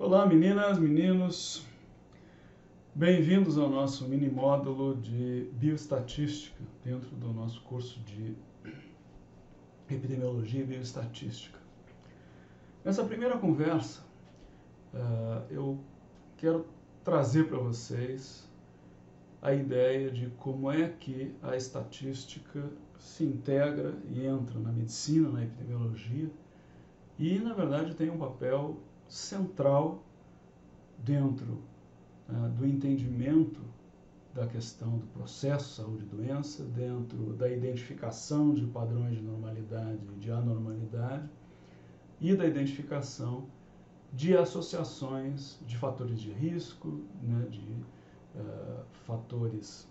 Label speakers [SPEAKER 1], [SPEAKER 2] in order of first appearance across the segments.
[SPEAKER 1] Olá meninas, meninos, bem-vindos ao nosso mini módulo de bioestatística dentro do nosso curso de epidemiologia e bioestatística. Nessa primeira conversa, eu quero trazer para vocês a ideia de como é que a estatística se integra e entra na medicina, na epidemiologia, e na verdade tem um papel central dentro do entendimento da questão do processo saúde e doença, dentro da identificação de padrões de normalidade e de anormalidade e da identificação de associações de fatores de risco, de fatores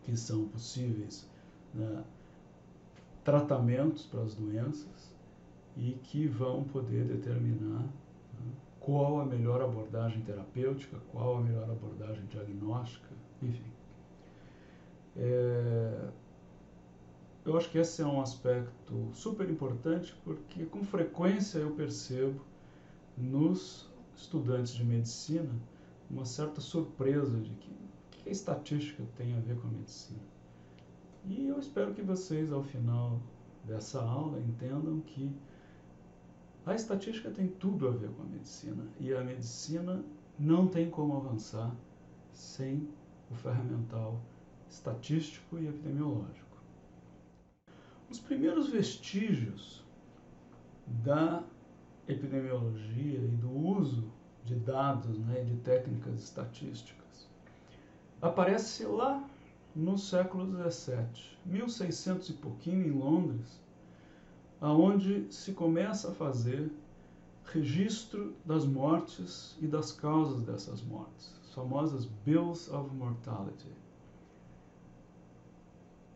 [SPEAKER 1] que são possíveis tratamentos para as doenças e que vão poder determinar qual a melhor abordagem terapêutica, qual a melhor abordagem diagnóstica, enfim. Eu acho que esse é um aspecto super importante porque com frequência eu percebo nos estudantes de medicina uma certa surpresa de que o que a estatística tem a ver com a medicina. E eu espero que vocês, ao final dessa aula, entendam que a estatística tem tudo a ver com a medicina e a medicina não tem como avançar sem o ferramental estatístico e epidemiológico. Os primeiros vestígios da epidemiologia e do uso de dados e de técnicas estatísticas aparece lá no século XVII, 1600 e pouquinho, em Londres, aonde se começa a fazer registro das mortes e das causas dessas mortes, as famosas Bills of Mortality.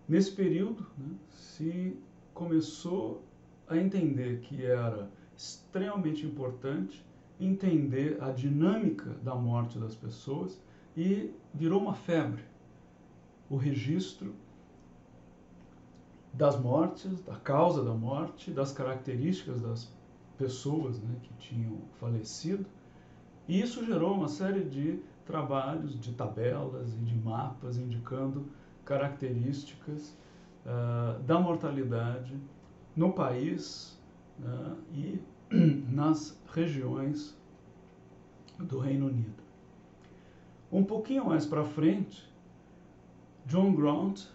[SPEAKER 1] Nesse período, se começou a entender que era extremamente importante entender a dinâmica da morte das pessoas e virou uma febre o registro das mortes, da causa da morte, das características das pessoas que tinham falecido, e isso gerou uma série de trabalhos, de tabelas e de mapas indicando características da mortalidade no país e nas regiões do Reino Unido. Um pouquinho mais para frente, John Grant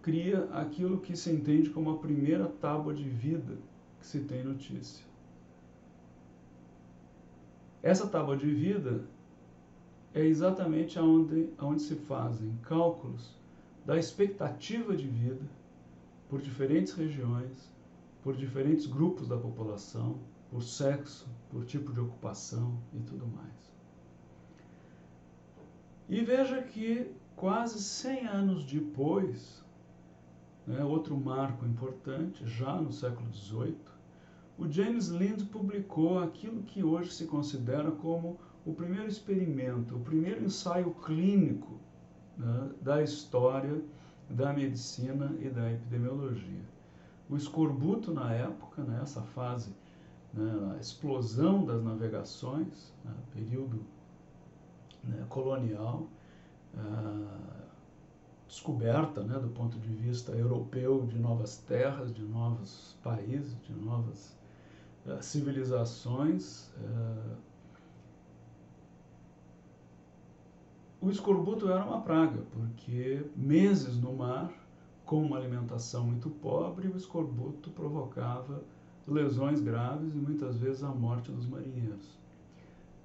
[SPEAKER 1] cria aquilo que se entende como a primeira tábua de vida que se tem notícia. Essa tábua de vida é exatamente onde se fazem cálculos da expectativa de vida por diferentes regiões, por diferentes grupos da população, por sexo, por tipo de ocupação e tudo mais. E veja que quase 100 anos depois, outro marco importante, já no século XVIII, o James Lind publicou aquilo que hoje se considera como o primeiro experimento, o primeiro ensaio clínico da história da medicina e da epidemiologia. O escorbuto, na época, essa fase, a explosão das navegações, período colonial, descoberta do ponto de vista europeu de novas terras, de novos países, de novas civilizações. O escorbuto era uma praga, porque meses no mar, com uma alimentação muito pobre, o escorbuto provocava lesões graves e muitas vezes a morte dos marinheiros.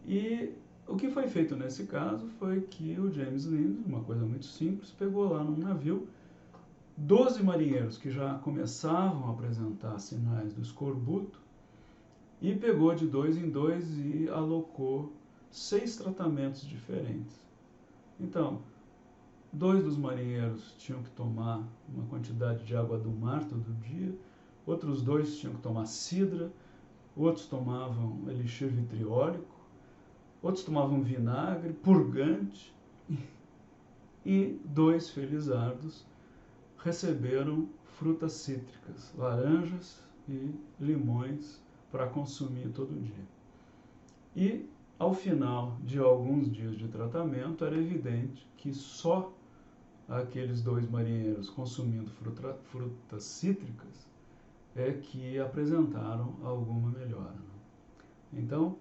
[SPEAKER 1] E o que foi feito nesse caso foi que o James Lind, uma coisa muito simples, pegou lá num navio 12 marinheiros que já começavam a apresentar sinais do escorbuto e pegou de 2 em 2 e alocou 6 tratamentos diferentes. Então, 2 dos marinheiros tinham que tomar uma quantidade de água do mar todo dia, outros 2 tinham que tomar cidra, outros tomavam elixir vitriólico, outros tomavam vinagre, purgante, e 2 felizardos receberam frutas cítricas, laranjas e limões para consumir todo dia. E ao final de alguns dias de tratamento, era evidente que só aqueles 2 marinheiros consumindo frutas cítricas é que apresentaram alguma melhora. Né? Então,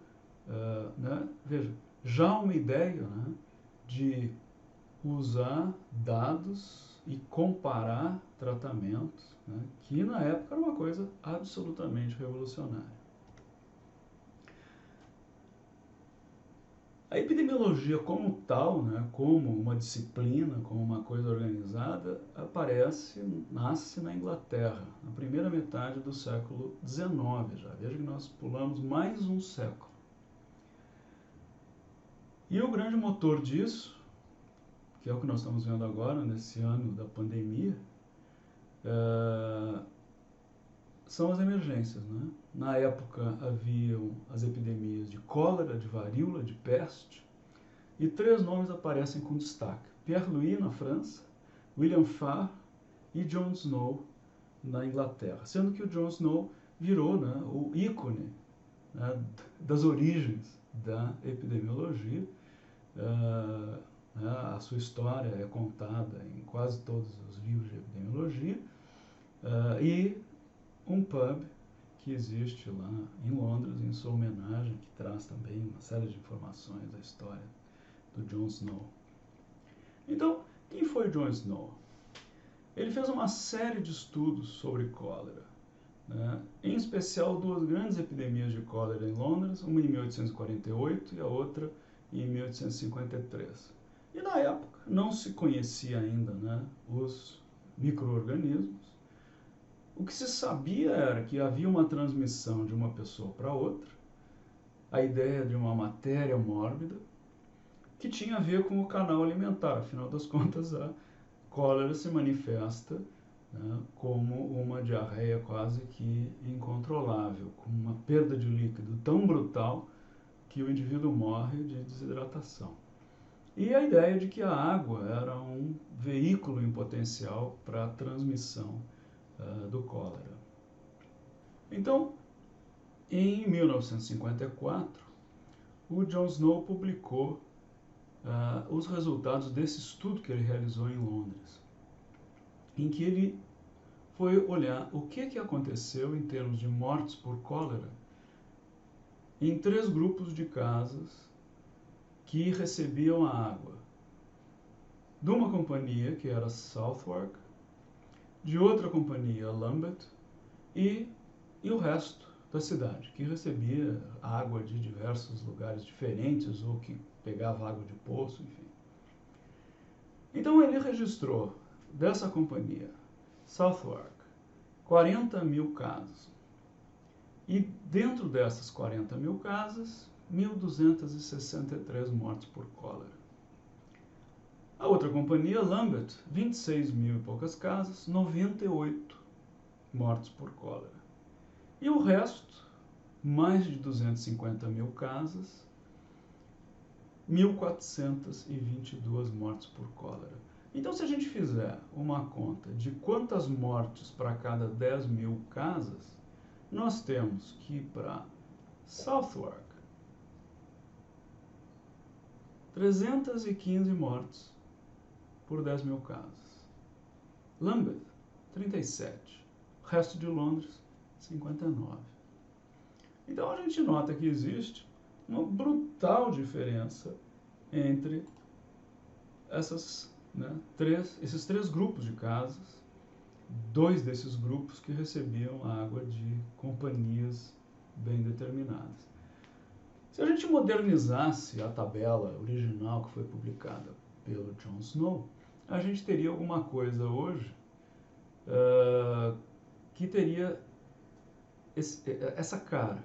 [SPEAKER 1] né, veja, já uma ideia, né, de usar dados e comparar tratamentos, né, que na época era uma coisa absolutamente revolucionária. A epidemiologia como tal, né, como uma disciplina, como uma coisa organizada, nasce na Inglaterra, na primeira metade do século XIX já. Veja que nós pulamos mais um século. E o grande motor disso, que é o que nós estamos vendo agora, nesse ano da pandemia, são as emergências. Né? Na época haviam as epidemias de cólera, de varíola, de peste, e 3 nomes aparecem com destaque: Pierre Louis na França, William Farr e John Snow na Inglaterra, sendo que o John Snow virou, né, o ícone, né, das origens da epidemiologia. A sua história é contada em quase todos os livros de epidemiologia, e um pub que existe lá em Londres em sua homenagem, que traz também uma série de informações da história do John Snow. Então, quem foi John Snow? Ele fez uma série de estudos sobre cólera, né? Em especial 2 grandes epidemias de cólera em Londres, uma em 1848 e a outra em 1853. E na época não se conhecia ainda, né, os micro-organismos. O que se sabia era que havia uma transmissão de uma pessoa para outra, a ideia de uma matéria mórbida, que tinha a ver com o canal alimentar. Afinal das contas, a cólera se manifesta, né, como uma diarreia quase que incontrolável, com uma perda de líquido tão brutal que o indivíduo morre de desidratação. E a ideia de que a água era um veículo em potencial para a transmissão do cólera. Então, em 1954, o John Snow publicou os resultados desse estudo que ele realizou em Londres, em que ele foi olhar o que aconteceu em termos de mortes por cólera em 3 grupos de casas que recebiam a água de uma companhia, que era Southwark, de outra companhia, Lambeth, e o resto da cidade, que recebia água de diversos lugares diferentes ou que pegava água de poço, enfim. Então ele registrou dessa companhia, Southwark, 40.000 casos. E dentro dessas 40.000 casas, 1.263 mortes por cólera. A outra companhia, Lambeth, 26.000 e poucas casas, 98 mortes por cólera. E o resto, mais de 250.000 casas, 1.422 mortes por cólera. Então, se a gente fizer uma conta de quantas mortes para cada 10.000 casas, nós temos que para Southwark, 315 mortes por 10.000 casas. Lambeth, 37. O resto de Londres, 59. Então a gente nota que existe uma brutal diferença entre esses 3 grupos de casas, 2 desses grupos que recebiam água de companhias bem determinadas. Se a gente modernizasse a tabela original que foi publicada pelo John Snow, a gente teria alguma coisa hoje que teria essa cara.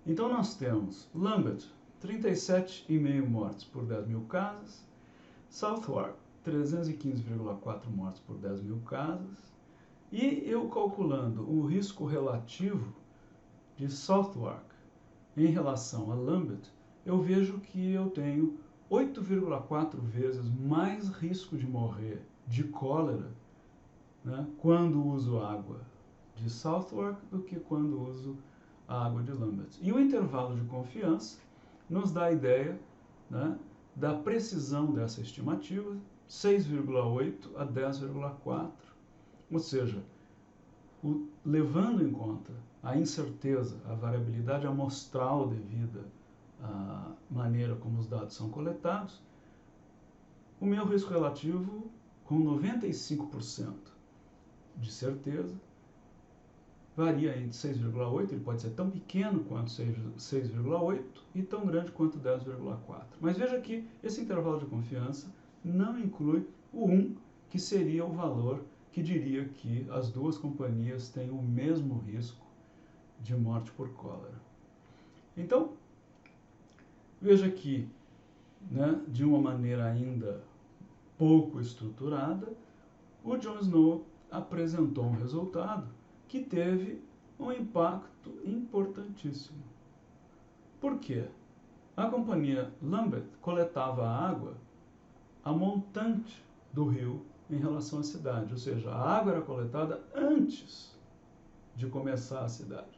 [SPEAKER 1] Então nós temos Lambeth, 37,5 mortes por 10.000 casas, Southwark, 315,4 mortes por 10.000 casas, e eu calculando o risco relativo de Southwark em relação a Lambeth, eu vejo que eu tenho 8,4 vezes mais risco de morrer de cólera, né, quando uso água de Southwark do que quando uso a água de Lambeth. E o intervalo de confiança nos dá a ideia, né, da precisão dessa estimativa, 6,8 a 10,4, ou seja, levando em conta a incerteza, a variabilidade amostral devida à maneira como os dados são coletados, o meu risco relativo, com 95% de certeza, varia entre 6,8, ele pode ser tão pequeno quanto 6,8 e tão grande quanto 10,4. Mas veja que esse intervalo de confiança não inclui o 1, que seria o valor que diria que as duas companhias têm o mesmo risco de morte por cólera. Então, veja que, né, de uma maneira ainda pouco estruturada, o John Snow apresentou um resultado que teve um impacto importantíssimo. Por quê? A companhia Lambeth coletava água a montante do rio em relação à cidade, ou seja, a água era coletada antes de começar a cidade.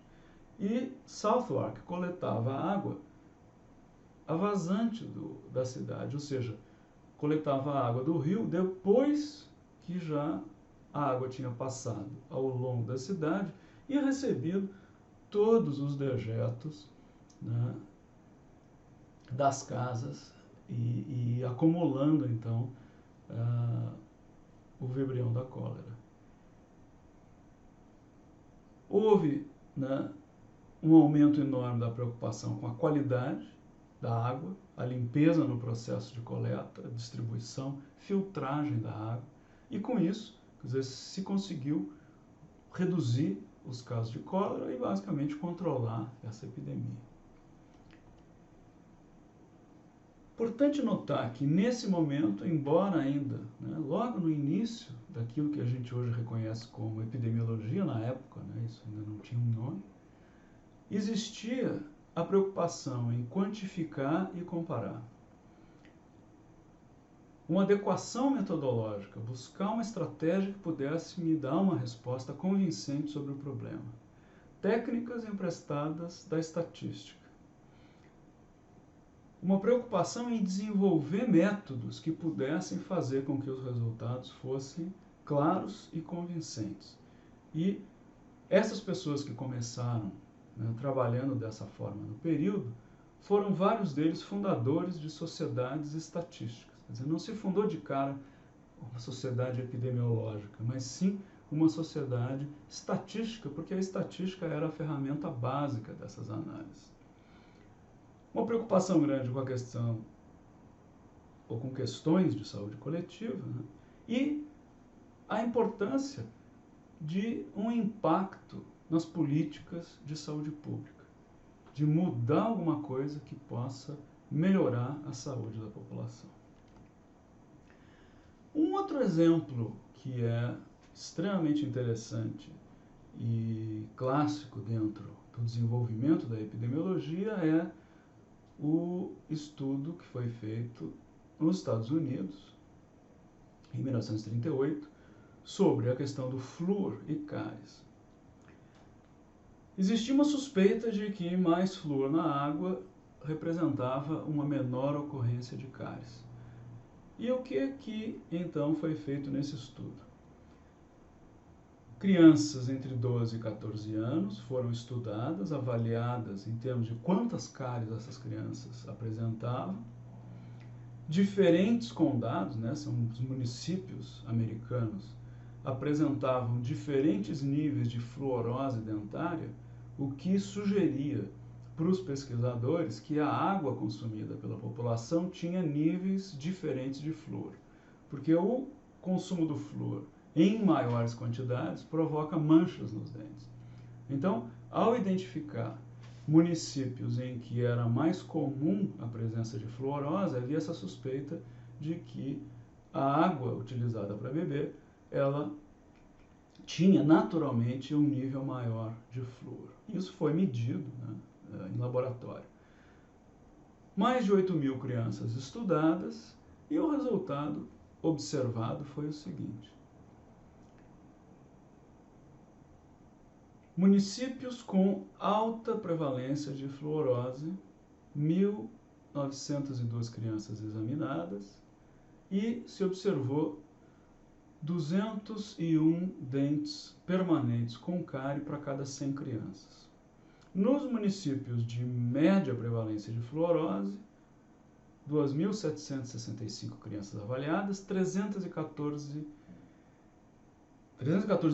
[SPEAKER 1] E Southwark coletava água a vazante da cidade, ou seja, coletava a água do rio depois que já a água tinha passado ao longo da cidade e recebido todos os dejetos, né, das casas e acumulando então o vibrião da cólera. Houve, né, um aumento enorme da preocupação com a qualidade da água, a limpeza no processo de coleta, distribuição, filtragem da água, e com isso, quer dizer, se conseguiu reduzir os casos de cólera e basicamente controlar essa epidemia. Importante notar que nesse momento, embora ainda, né, logo no início daquilo que a gente hoje reconhece como epidemiologia, na época, né, isso ainda não tinha um nome, existia a preocupação em quantificar e comparar. Uma adequação metodológica, buscar uma estratégia que pudesse me dar uma resposta convincente sobre o problema. Técnicas emprestadas da estatística. Uma preocupação em desenvolver métodos que pudessem fazer com que os resultados fossem claros e convincentes. E essas pessoas que começaram, né, trabalhando dessa forma no período, foram vários deles fundadores de sociedades estatísticas. Quer dizer, não se fundou de cara uma sociedade epidemiológica, mas sim uma sociedade estatística, porque a estatística era a ferramenta básica dessas análises. Uma preocupação grande com a questão, ou com questões de saúde coletiva, né? E a importância de um impacto nas políticas de saúde pública, de mudar alguma coisa que possa melhorar a saúde da população. Um outro exemplo que é extremamente interessante e clássico dentro do desenvolvimento da epidemiologia é o estudo que foi feito nos Estados Unidos, em 1938, sobre a questão do flúor e cáries. Existia uma suspeita de que mais flúor na água representava uma menor ocorrência de cáries. E o que então foi feito nesse estudo? Crianças entre 12 e 14 anos foram estudadas, avaliadas em termos de quantas cáries essas crianças apresentavam. Diferentes condados, né, são os municípios americanos, apresentavam diferentes níveis de fluorose dentária, o que sugeria para os pesquisadores que a água consumida pela população tinha níveis diferentes de flúor, porque o consumo do flúor em maiores quantidades provoca manchas nos dentes. Então, ao identificar municípios em que era mais comum a presença de fluorose, havia essa suspeita de que a água utilizada para beber, ela tinha naturalmente um nível maior de flúor. Isso foi medido, né, em laboratório. Mais de 8.000 crianças estudadas e o resultado observado foi o seguinte: municípios com alta prevalência de fluorose, 902 crianças examinadas e se observou 201 dentes permanentes com cárie para cada 100 crianças. Nos municípios de média prevalência de fluorose, 2.765 crianças avaliadas, 314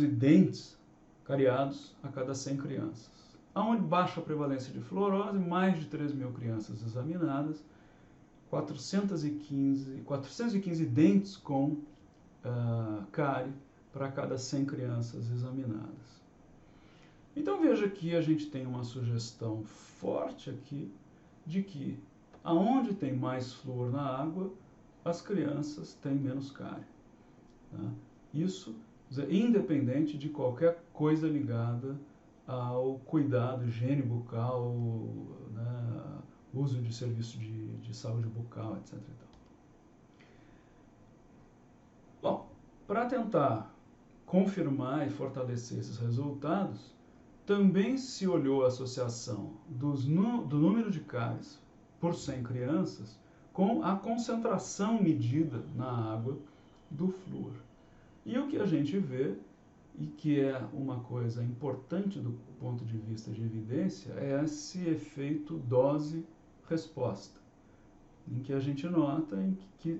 [SPEAKER 1] dentes cariados a cada 100 crianças. Aonde baixa prevalência de fluorose, mais de 3.000 crianças examinadas, 415 dentes com cárie para cada 100 crianças examinadas. Então veja que a gente tem uma sugestão forte aqui de que aonde tem mais flúor na água, as crianças têm menos cárie. Tá? Isso independente de qualquer coisa ligada ao cuidado, higiene bucal, né, uso de serviço de saúde bucal, etc. Bom, para tentar confirmar e fortalecer esses resultados, também se olhou a associação do número de cáries por 100 crianças com a concentração medida na água do flúor. E o que a gente vê, e que é uma coisa importante do ponto de vista de evidência, é esse efeito dose-resposta, em que a gente nota que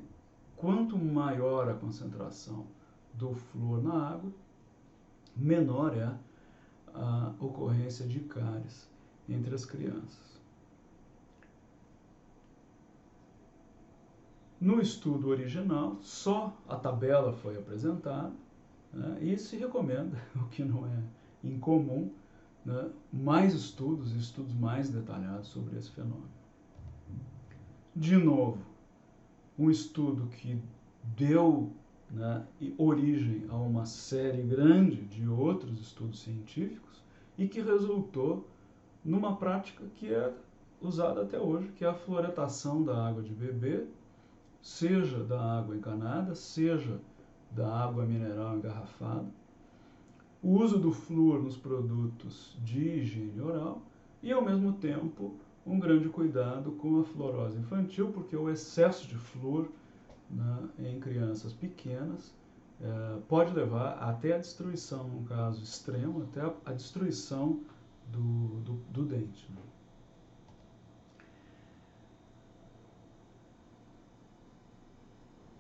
[SPEAKER 1] quanto maior a concentração do flúor na água, menor é a ocorrência de cáries entre as crianças. No estudo original, só a tabela foi apresentada, né, e se recomenda, o que não é incomum, né, mais estudos mais detalhados sobre esse fenômeno. De novo, um estudo que deu, né, origem a uma série grande de outros estudos científicos e que resultou numa prática que é usada até hoje, que é a fluoretação da água de beber, seja da água encanada, seja da água mineral engarrafada, o uso do flúor nos produtos de higiene oral e, ao mesmo tempo, um grande cuidado com a fluorose infantil, porque o excesso de flúor, né, em crianças pequenas pode levar até a destruição, num caso extremo, até a destruição do dente. Né?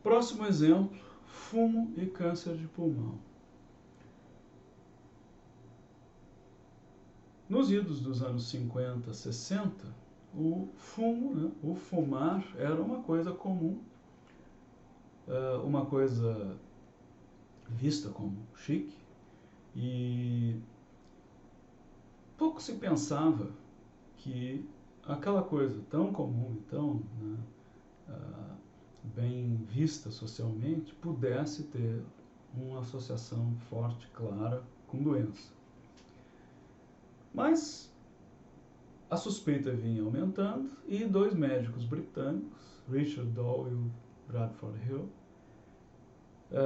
[SPEAKER 1] Próximo exemplo, fumo e câncer de pulmão. Nos idos dos anos 50, 60, o fumo, né, o fumar, era uma coisa comum, uma coisa vista como chique, e pouco se pensava que aquela coisa tão comum e tão, né, bem vista socialmente pudesse ter uma associação forte, clara, com doença. Mas a suspeita vinha aumentando e dois médicos britânicos, Richard Doll e Bradford Hill,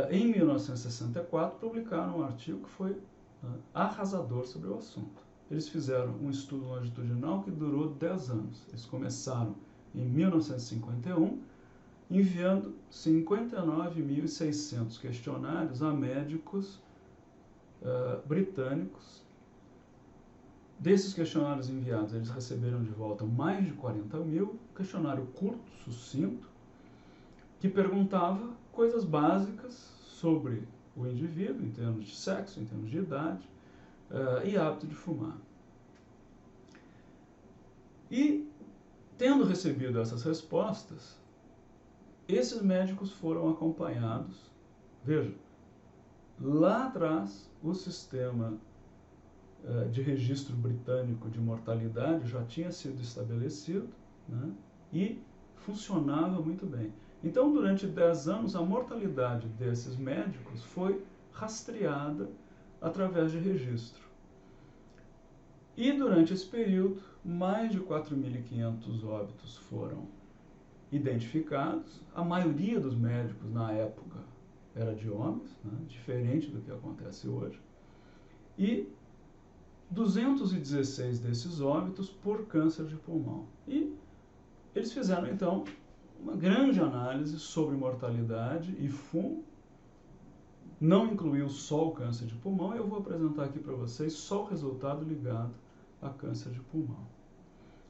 [SPEAKER 1] em 1964 publicaram um artigo que foi arrasador sobre o assunto. Eles fizeram um estudo longitudinal que durou 10 anos. Eles começaram em 1951, enviando 59.600 questionários a médicos britânicos. Desses questionários enviados, eles receberam de volta mais de 40.000, questionário curto, sucinto, que perguntava coisas básicas sobre o indivíduo, em termos de sexo, em termos de idade, e hábito de fumar. E, tendo recebido essas respostas, esses médicos foram acompanhados. Veja, lá atrás, o sistema de registro britânico de mortalidade já tinha sido estabelecido, né, e funcionava muito bem. Então, durante 10 anos, a mortalidade desses médicos foi rastreada através de registro. E, durante esse período, mais de 4.500 óbitos foram identificados. A maioria dos médicos, na época, era de homens, né, diferente do que acontece hoje. E 216 desses óbitos por câncer de pulmão. E eles fizeram, então, uma grande análise sobre mortalidade e fumo. Não incluiu só o câncer de pulmão, eu vou apresentar aqui para vocês só o resultado ligado a câncer de pulmão.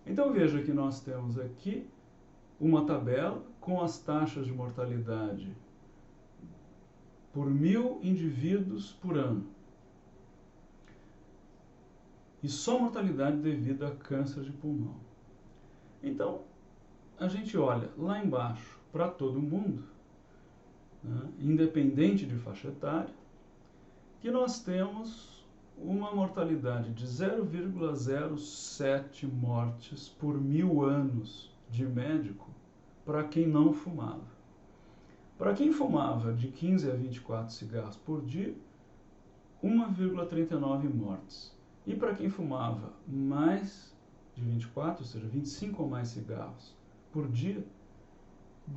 [SPEAKER 1] Então veja que nós temos aqui uma tabela com as taxas de mortalidade por 1.000 indivíduos por ano. E só mortalidade devido a câncer de pulmão. Então, a gente olha lá embaixo para todo mundo, né, independente de faixa etária, que nós temos uma mortalidade de 0,07 mortes por 1.000 anos de médico para quem não fumava. Para quem fumava de 15 a 24 cigarros por dia, 1,39 mortes. E para quem fumava mais de 24, ou seja, 25 ou mais cigarros por dia,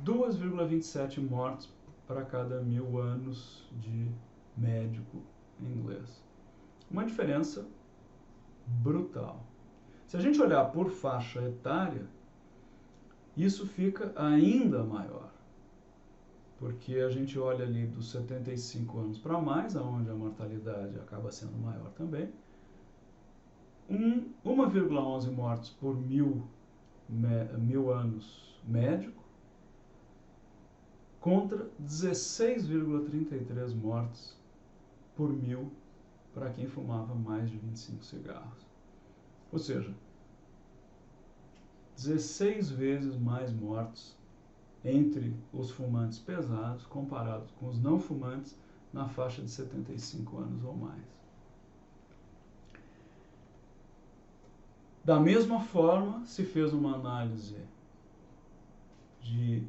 [SPEAKER 1] 2,27 mortes para cada 1.000 anos de médico inglês. Uma diferença brutal. Se a gente olhar por faixa etária, isso fica ainda maior. Porque a gente olha ali dos 75 anos para mais, onde a mortalidade acaba sendo maior também, 1,11 mortes por 1.000 anos médico, contra 16,33 mortes por 1.000 para quem fumava mais de 25 cigarros. Ou seja, 16 vezes mais mortes entre os fumantes pesados comparados com os não fumantes na faixa de 75 anos ou mais. Da mesma forma, se fez uma análise de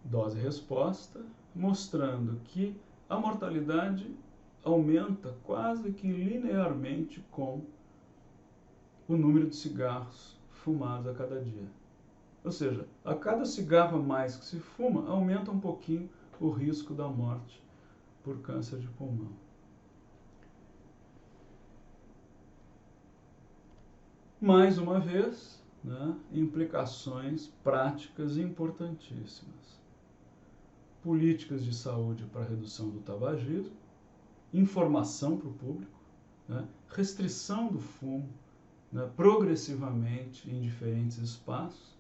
[SPEAKER 1] dose-resposta, mostrando que a mortalidade aumenta quase que linearmente com o número de cigarros fumados a cada dia. Ou seja, a cada cigarro a mais que se fuma, aumenta um pouquinho o risco da morte por câncer de pulmão. Mais uma vez, né, implicações práticas importantíssimas. Políticas de saúde para redução do tabagismo, informação para o público, né, restrição do fumo, né, progressivamente em diferentes espaços,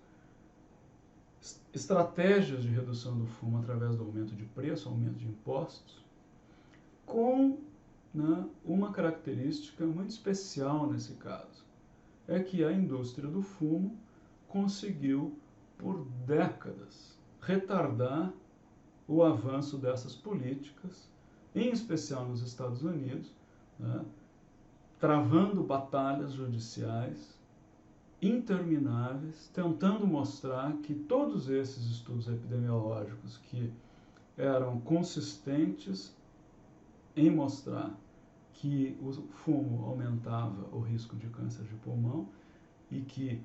[SPEAKER 1] estratégias de redução do fumo através do aumento de preço, aumento de impostos, com, né, uma característica muito especial nesse caso, é que a indústria do fumo conseguiu, por décadas, retardar o avanço dessas políticas, em especial nos Estados Unidos, né, travando batalhas judiciais intermináveis, tentando mostrar que todos esses estudos epidemiológicos que eram consistentes em mostrar que o fumo aumentava o risco de câncer de pulmão e que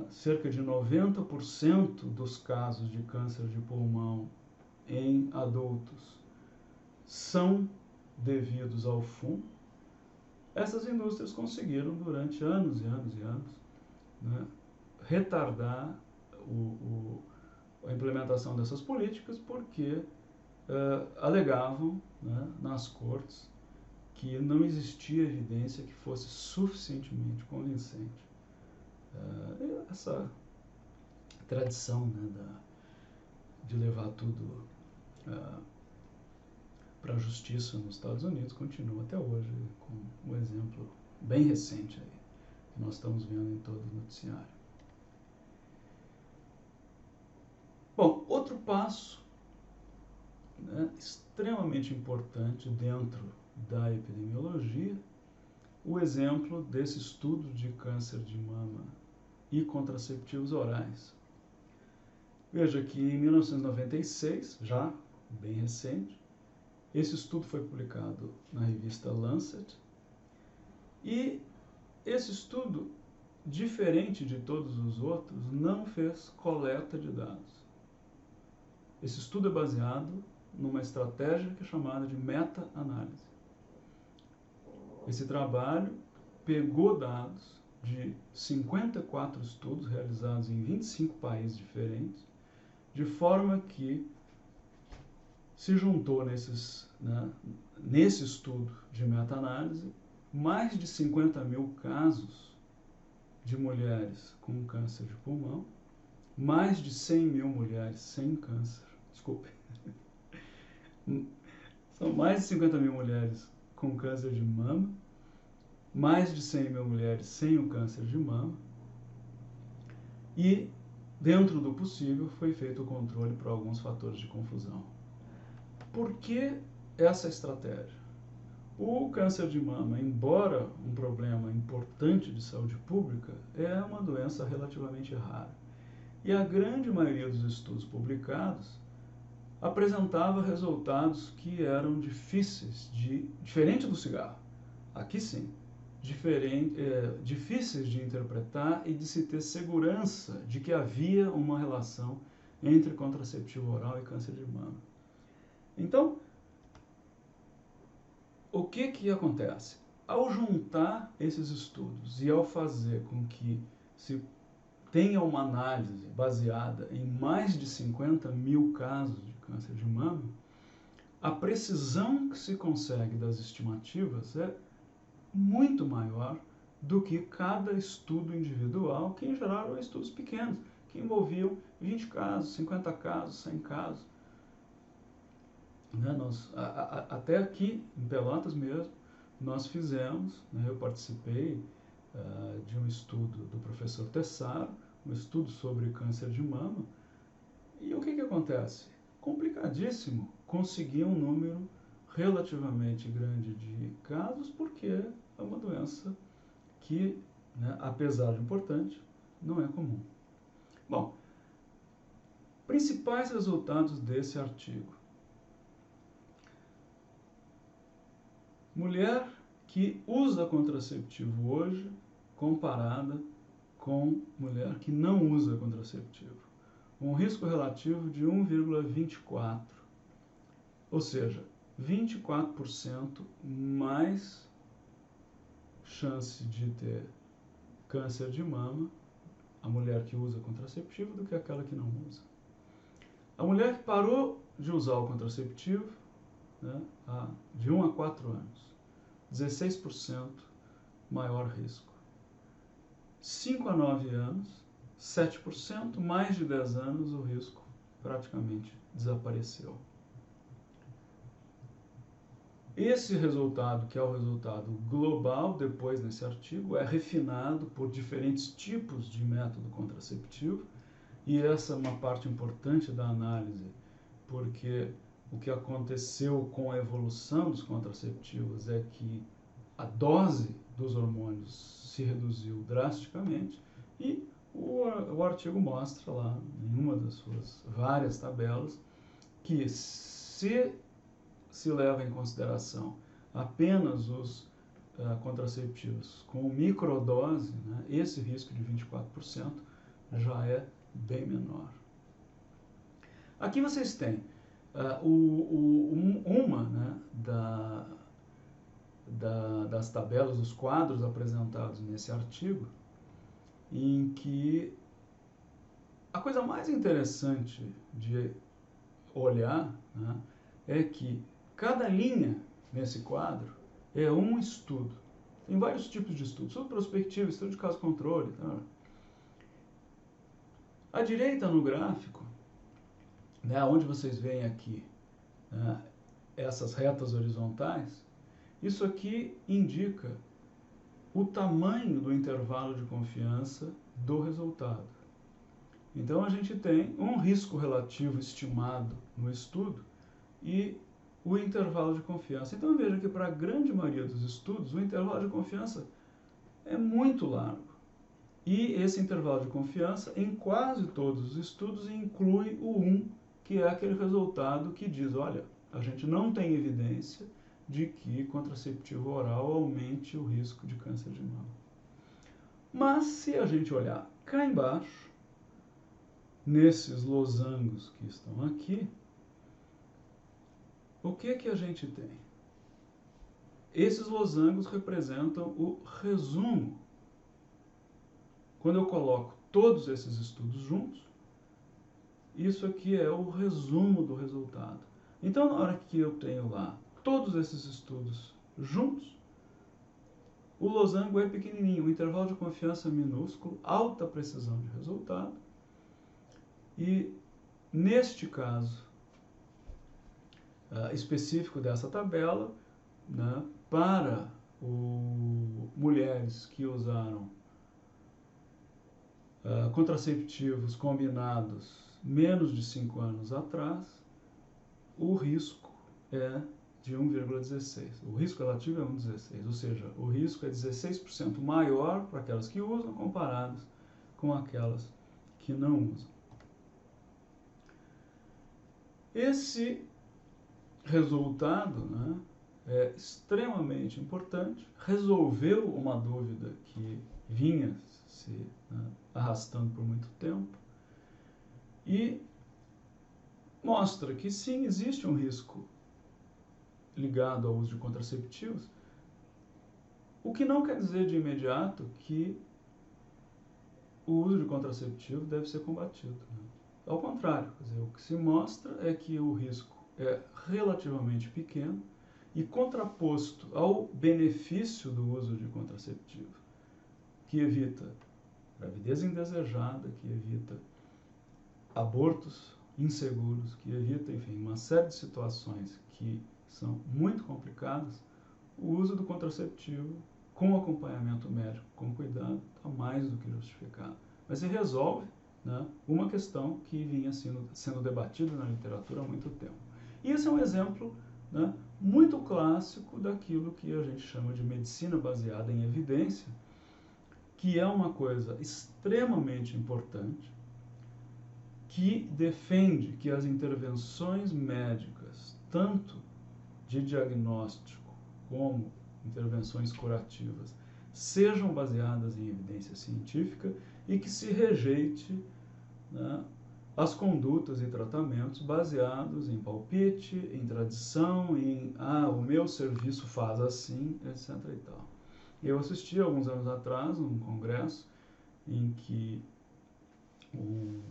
[SPEAKER 1] cerca de 90% dos casos de câncer de pulmão em adultos são devidos ao fumo. Essas indústrias conseguiram, durante anos e anos e anos, né, retardar a implementação dessas políticas porque alegavam, né, nas cortes que não existia evidência que fosse suficientemente convincente. Essa tradição, né, de levar tudo para a justiça nos Estados Unidos continua até hoje, com um exemplo bem recente aí, que nós estamos vendo em todo o noticiário. Bom, outro passo, né, extremamente importante dentro da epidemiologia, o exemplo desse estudo de câncer de mama e contraceptivos orais. Veja que em 1996, já bem recente, esse estudo foi publicado na revista Lancet, e esse estudo, diferente de todos os outros, não fez coleta de dados. Esse estudo é baseado numa estratégia que é chamada de meta-análise. Esse trabalho pegou dados de 54 estudos realizados em 25 países diferentes, de forma que se juntou nesse estudo de meta-análise mais de 50 mil casos de mulheres com câncer de pulmão, mais de 100 mil mulheres sem câncer, desculpe, são mais de 50 mil mulheres com câncer de mama, mais de 100 mil mulheres sem o câncer de mama, e, dentro do possível, foi feito o controle para alguns fatores de confusão. Por que essa estratégia? O câncer de mama, embora um problema importante de saúde pública, é uma doença relativamente rara. E a grande maioria dos estudos publicados apresentava resultados que eram diferente do cigarro, aqui sim, difíceis de interpretar e de se ter segurança de que havia uma relação entre contraceptivo oral e câncer de mama. Então, o que acontece? Ao juntar esses estudos e ao fazer com que se tenha uma análise baseada em mais de 50 mil casos de câncer de mama, a precisão que se consegue das estimativas é muito maior do que cada estudo individual, que em geral eram estudos pequenos, que envolviam 20 casos, 50 casos, 100 casos. Até aqui, em Pelotas mesmo, nós fizemos, eu participei de um estudo do professor Tessaro, um estudo sobre câncer de mama, e o que acontece? Complicadíssimo conseguir um número relativamente grande de casos, porque é uma doença que, apesar de importante, não é comum. Bom, principais resultados desse artigo. Mulher que usa contraceptivo hoje, comparada com mulher que não usa contraceptivo. Um risco relativo de 1,24, ou seja, 24% mais chance de ter câncer de mama, a mulher que usa contraceptivo, do que aquela que não usa. A mulher que parou de usar o contraceptivo, de 1 a 4 anos, 16% maior risco. 5 a 9 anos, 7%, mais de 10 anos, o risco praticamente desapareceu. Esse resultado, que é o resultado global, depois nesse artigo, é refinado por diferentes tipos de método contraceptivo, e essa é uma parte importante da análise, porque o que aconteceu com a evolução dos contraceptivos é que a dose dos hormônios se reduziu drasticamente, e o artigo mostra lá, em uma das suas várias tabelas, que se leva em consideração apenas os contraceptivos com microdose, esse risco de 24% já é bem menor. Aqui vocês têm uma das tabelas, dos quadros apresentados nesse artigo, em que a coisa mais interessante de olhar é que cada linha nesse quadro é um estudo. Tem vários tipos de estudos: estudo prospectivo, estudo de caso controle. À direita no gráfico, onde vocês veem aqui essas retas horizontais, isso aqui indica o tamanho do intervalo de confiança do resultado. Então a gente tem um risco relativo estimado no estudo e o intervalo de confiança. Então veja que para a grande maioria dos estudos o intervalo de confiança é muito largo. E esse intervalo de confiança, em quase todos os estudos, inclui o 1, que é aquele resultado que diz: olha, a gente não tem evidência de que contraceptivo oral aumente o risco de câncer de mama. Mas se a gente olhar cá embaixo, nesses losangos que estão aqui, o que a gente tem? Esses losangos representam o resumo Quando eu coloco todos esses estudos juntos, isso aqui é o resumo do resultado. Então, na hora que eu tenho lá todos esses estudos juntos, o losango é pequenininho, o intervalo de confiança é minúsculo, alta precisão de resultado. E, neste caso específico dessa tabela, né, para mulheres que usaram contraceptivos combinados menos de 5 anos atrás, o risco é de 1,16. O risco relativo é 1,16, ou seja, o risco é 16% maior para aquelas que usam comparadas com aquelas que não usam. Esse resultado, né, é extremamente importante, resolveu uma dúvida que vinha se arrastando por muito tempo e mostra que sim, existe um risco ligado ao uso de contraceptivos, o que não quer dizer de imediato que o uso de contraceptivo deve ser combatido, né? Ao contrário, quer dizer, o que se mostra é que o risco é relativamente pequeno e contraposto ao benefício do uso de contraceptivo, que evita gravidez indesejada, que evita abortos inseguros, que evita, enfim, uma série de situações que são muito complicadas, o uso do contraceptivo com acompanhamento médico, com cuidado, está mais do que justificado. Mas se resolve, né, uma questão que vinha sendo debatida na literatura há muito tempo. E esse é um exemplo, né, muito clássico daquilo que a gente chama de medicina baseada em evidência, que é uma coisa extremamente importante, que defende que as intervenções médicas, tanto de diagnóstico como intervenções curativas, sejam baseadas em evidência científica e que se rejeite, né, as condutas e tratamentos baseados em palpite, em tradição, em o meu serviço faz assim, etc. e tal. Eu assisti alguns anos atrás um congresso em que um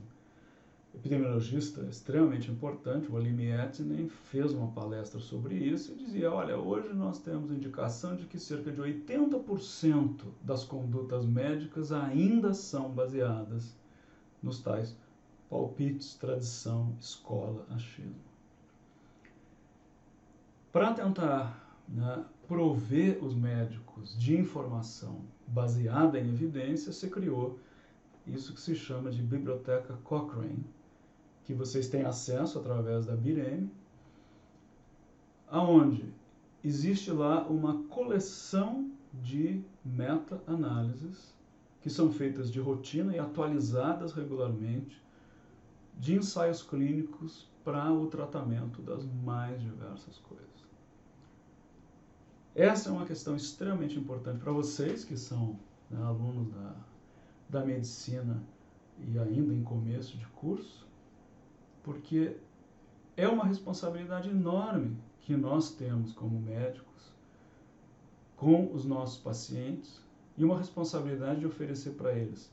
[SPEAKER 1] epidemiologista extremamente importante, o Alim Etinen, fez uma palestra sobre isso e dizia, olha, hoje nós temos indicação de que cerca de 80% das condutas médicas ainda são baseadas nos tais palpites, tradição, escola, achismo. Para tentar, né, prover os médicos de informação baseada em evidência, se criou isso que se chama de Biblioteca Cochrane, que vocês têm acesso através da BIREM, aonde existe lá uma coleção de meta-análises que são feitas de rotina e atualizadas regularmente de ensaios clínicos para o tratamento das mais diversas coisas. Essa é uma questão extremamente importante para vocês que são, né, alunos da medicina e ainda em começo de curso, porque é uma responsabilidade enorme que nós temos como médicos com os nossos pacientes e uma responsabilidade de oferecer para eles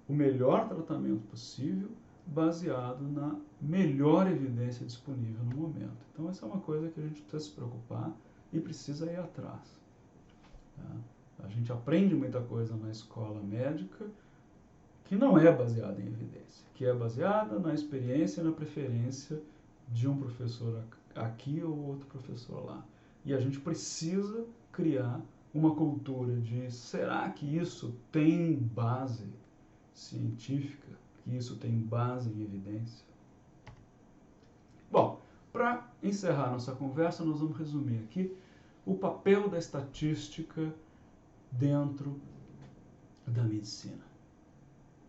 [SPEAKER 1] o melhor tratamento possível baseado na melhor evidência disponível no momento. Então essa é uma coisa que a gente precisa se preocupar e precisa ir atrás. Tá? A gente aprende muita coisa na escola médica que não é baseada em evidência, que é baseada na experiência e na preferência de um professor aqui ou outro professor lá. E a gente precisa criar uma cultura de será que isso tem base científica, que isso tem base em evidência? Bom, para encerrar nossa conversa, nós vamos resumir aqui o papel da estatística dentro da medicina.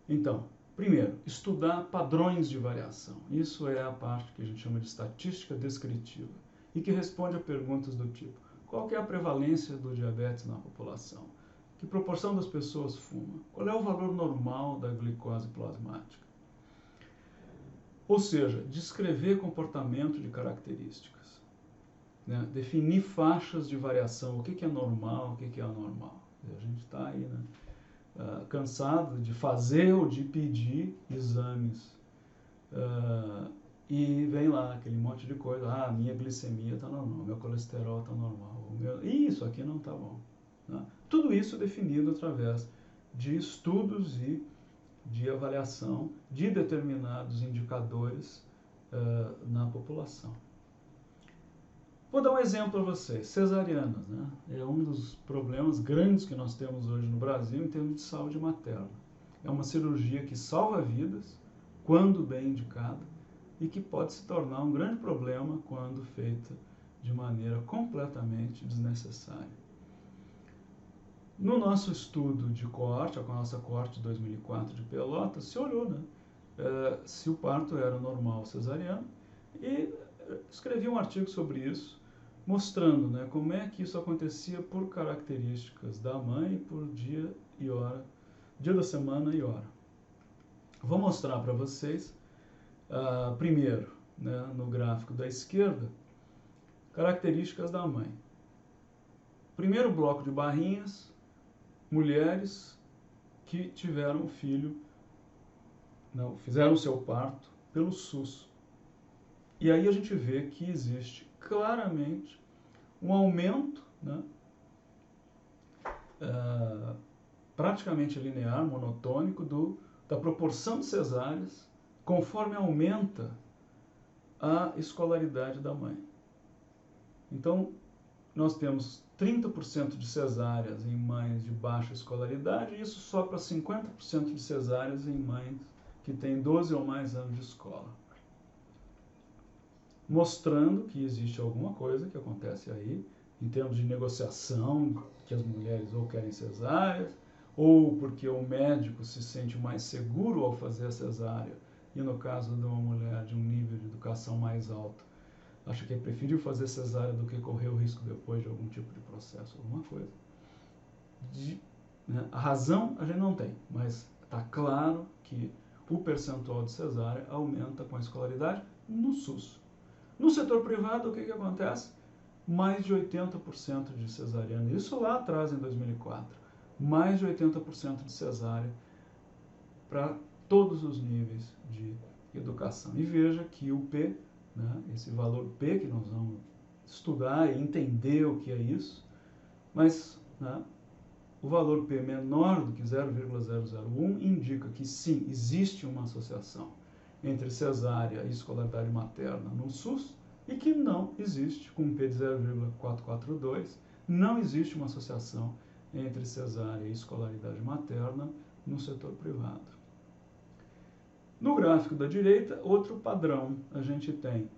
[SPEAKER 1] Então, primeiro, estudar padrões de variação. Isso é a parte que a gente chama de estatística descritiva e que responde a perguntas do tipo: qual que é a prevalência do diabetes na população? Que proporção das pessoas fuma? Qual é o valor normal da glicose plasmática? Ou seja, descrever comportamento de características, né? Definir faixas de variação, o que é normal, o que é anormal. A gente está aí, né, cansado de fazer ou de pedir exames. E vem lá aquele monte de coisa, minha glicemia está normal, meu colesterol está normal, isso aqui não está bom. Né? Tudo isso definido através de estudos e de avaliação de determinados indicadores na população. Vou dar um exemplo para vocês, cesarianas, né? É um dos problemas grandes que nós temos hoje no Brasil em termos de saúde materna. É uma cirurgia que salva vidas, quando bem indicada, e que pode se tornar um grande problema quando feita de maneira completamente desnecessária. No nosso estudo de coorte, a nossa coorte de 2004 de Pelotas, se olhou, né, se o parto era normal ou cesariano, e escrevi um artigo sobre isso, mostrando, né, como é que isso acontecia por características da mãe, por dia e hora, dia da semana e hora. Vou mostrar para vocês, primeiro, né, no gráfico da esquerda, características da mãe. Primeiro bloco de barrinhas, mulheres que tiveram filho, não, fizeram seu parto pelo SUS. E aí a gente vê que existe claramente um aumento, né, praticamente linear, monotônico, da proporção de cesáreas, conforme aumenta a escolaridade da mãe. Então, nós temos 30% de cesáreas em mães de baixa escolaridade, e isso só para 50% de cesáreas em mães que têm 12 ou mais anos de escola. Mostrando que existe alguma coisa que acontece aí, em termos de negociação, que as mulheres ou querem cesáreas, ou porque o médico se sente mais seguro ao fazer a cesárea, e no caso de uma mulher de um nível de educação mais alto, acha que é preferível fazer cesárea do que correr o risco depois de algum tipo de processo, alguma coisa. Né? A razão a gente não tem, mas está claro que o percentual de cesárea aumenta com a escolaridade no SUS. No setor privado, o que acontece? Mais de 80% de cesariana. Isso lá atrás, em 2004. Mais de 80% de cesárea para todos os níveis de educação. E veja que o P, né, esse valor P que nós vamos estudar e entender o que é isso, mas, né, o valor P menor do que 0,001 indica que sim, existe uma associação entre cesárea e escolaridade materna no SUS, e que não existe, com um P de 0,442, não existe uma associação entre cesárea e escolaridade materna no setor privado. No gráfico da direita, outro padrão, a gente tem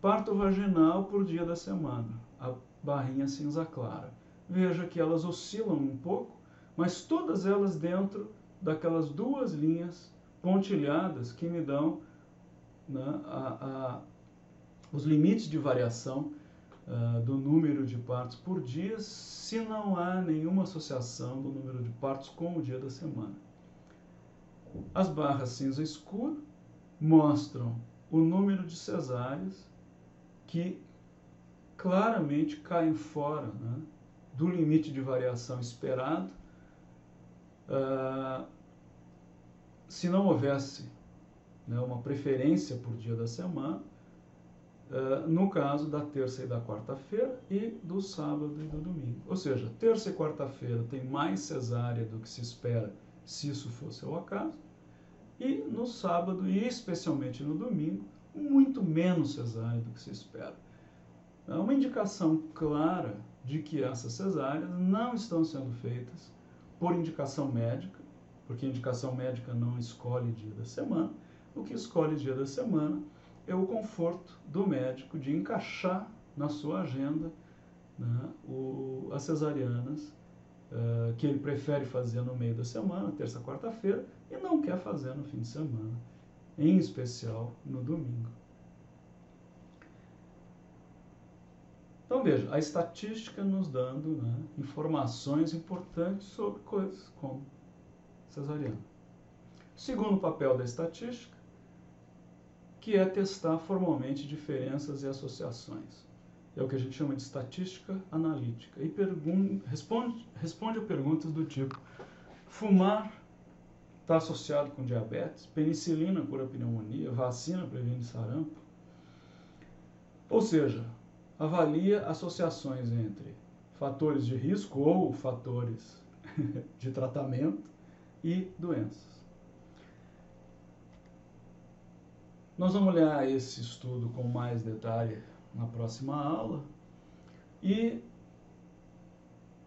[SPEAKER 1] parto vaginal por dia da semana, a barrinha cinza clara. Veja que elas oscilam um pouco, mas todas elas dentro daquelas duas linhas pontilhadas que me dão, né, os limites de variação do número de partos por dia, se não há nenhuma associação do número de partos com o dia da semana. As barras cinza escuro mostram o número de cesáreas que claramente caem fora, né, do limite de variação esperado, se não houvesse, né, uma preferência por dia da semana, no caso da terça e da quarta-feira e do sábado e do domingo. Ou seja, terça e quarta-feira tem mais cesárea do que se espera, se isso fosse o acaso, e no sábado e especialmente no domingo, muito menos cesárea do que se espera. É uma indicação clara de que essas cesáreas não estão sendo feitas por indicação médica, porque a indicação médica não escolhe dia da semana. O que escolhe dia da semana é o conforto do médico de encaixar na sua agenda, né, as cesarianas que ele prefere fazer no meio da semana, terça, quarta-feira, e não quer fazer no fim de semana, em especial no domingo. Então veja, a estatística nos dando, né, informações importantes sobre coisas como cesariana. Segundo papel da estatística, que é testar formalmente diferenças e associações. É o que a gente chama de estatística analítica. E responde a perguntas do tipo: Fumar está associado com diabetes, penicilina cura pneumonia, vacina previne sarampo. Ou seja, avalia associações entre fatores de risco ou fatores de tratamento e doenças. Nós vamos olhar esse estudo com mais detalhe na próxima aula. E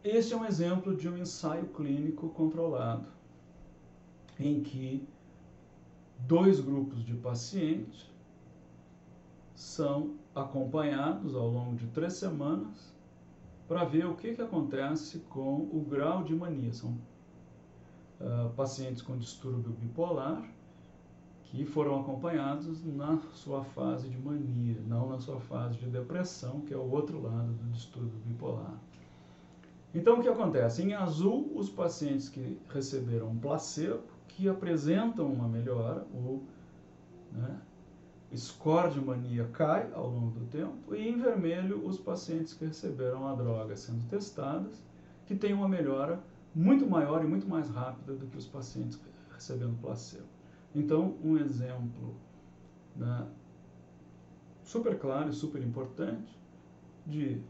[SPEAKER 1] esse é um exemplo de um ensaio clínico controlado, em que 2 grupos de pacientes são acompanhados ao longo de 3 semanas para ver o que acontece com o grau de mania. São pacientes com distúrbio bipolar que foram acompanhados na sua fase de mania, não na sua fase de depressão, que é o outro lado do distúrbio bipolar. Então, o que acontece? Em azul, os pacientes que receberam um placebo, que apresentam uma melhora, o score de mania cai ao longo do tempo, e em vermelho, os pacientes que receberam a droga sendo testadas, que têm uma melhora muito maior e muito mais rápida do que os pacientes recebendo placebo. Então, um exemplo super claro e super importante de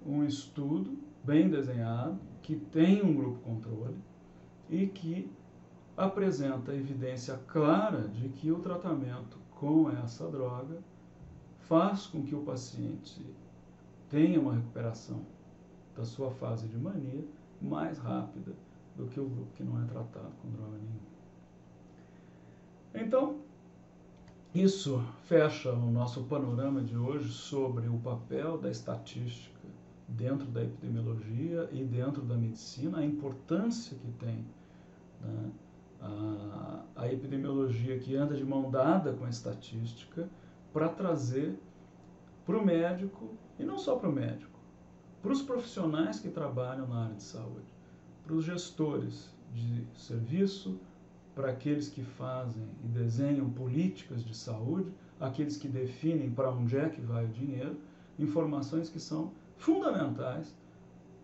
[SPEAKER 1] um estudo bem desenhado, que tem um grupo controle e que apresenta evidência clara de que o tratamento com essa droga faz com que o paciente tenha uma recuperação da sua fase de mania mais rápida do que o grupo que não é tratado com droga nenhuma. Então, isso fecha o nosso panorama de hoje sobre o papel da estatística dentro da epidemiologia e dentro da medicina, a importância que tem a epidemiologia, que anda de mão dada com a estatística, para trazer para o médico, e não só para o médico, para os profissionais que trabalham na área de saúde, para os gestores de serviço, para aqueles que fazem e desenham políticas de saúde, aqueles que definem para onde é que vai o dinheiro, informações que são fundamentais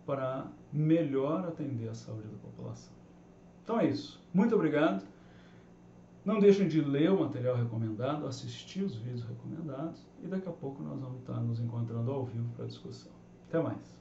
[SPEAKER 1] para melhor atender a saúde da população. Então é isso. Muito obrigado. Não deixem de ler o material recomendado, assistir os vídeos recomendados, e daqui a pouco nós vamos estar nos encontrando ao vivo para discussão. Até mais.